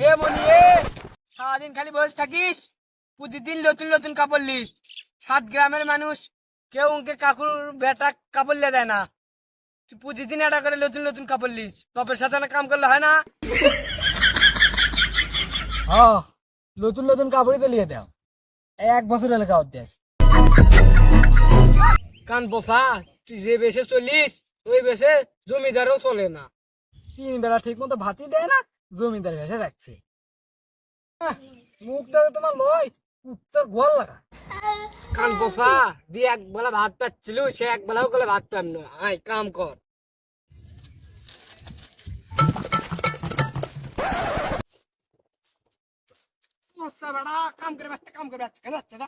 এ মনি সারাদিন খালি বসে থাকিস, প্রতিদিন নতুন নতুন কাপড় লিস। 7 গ্রামের মানুষ কেউ উনকে কাকুর বেটা কাপড় লে দেয় না, তুই প্রতিদিন এটা করে নতুন নতুন কাপড় লিস। বাপের সাথে না কাম করলে হয় না? হ্যাঁ, নতুন নতুন কাপড়ই তো লিয়ে দাও, 1 বছর হলে কাপড় দেয়। কান বসা, তুই যে বেশে চলিস ওই বেশে জমিদারও চলে না। 3 বেলা ঠিক মতো ভাতই দেয় না, জমিদার ভেসে রাখছে। মুখটা তোমার লয়, উত্তর গোয়াল লাগা। কান বসা দিয়ে এক বেলা ভাত পাচ্ছিল, সে এক বেলাও করে ভাত পাম না। আয় কাম কর। বসা বেড়া কাম করে বাচ্চা, কাম করে বাচ্চা, কেন বাচ্চা না?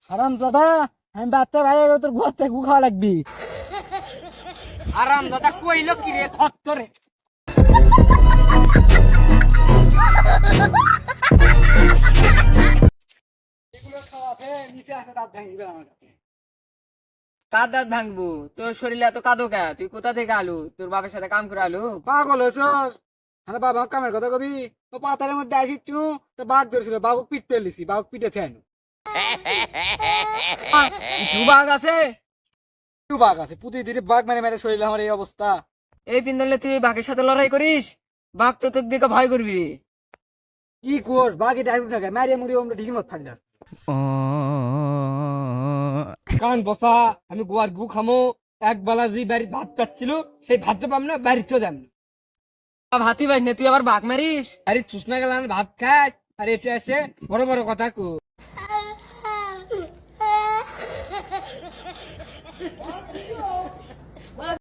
আরাম দাদা, আমি বাচ্চা ভাই তোর ঘর থেকে গু খাওয়া লাগবি। আরাম দাদা কইল কি রে থত্তরে। এগুলো খাওয়াতে নিচে আসে দাঁত ভাঙবে আমার কাছে। কার দাঁত ভাঙবো? তোর শরীরে এত কাঁদো কে? তুই কোথা থেকে আলু? তোর বাপের সাথে কাম করে আলু? পাগল হয়েছস? আরে বাবা কামের কথা কবি, ও পাতারের মধ্যে আসিচ্ছু, তো বাঘ ধরছিল, বাঘক পিট পেলিছি, বাঘক পিটে থেন। বাঘ আছে? একটু বাঘ আছে, প্রতিদিন বাঘ মেরে মেরে শরীরে আমার এই অবস্থা। এই পিন্দলে তুই বাঘের সাথে লড়াই করিস? বাঘ তো তোর দিকে ভয় করবি রে। কি কোর্স বাঘ এটা আইডু থাকে, মারিয়ে মুড়িয়ে আমরা ঠিকই মত থাকি না। কান বসা, আমি গোয়ার গু খামো। এক বেলা যে বাড়ি ভাত পাচ্ছিল সেই ভাত তো পাম না, বাড়িতেও যাম না। ভাতি ভাই না, তুই আবার বাঘ মারিস? আরে চুষনা গেলাম ভাত খাই, আর এটা এসে বড় বড় কথা কো।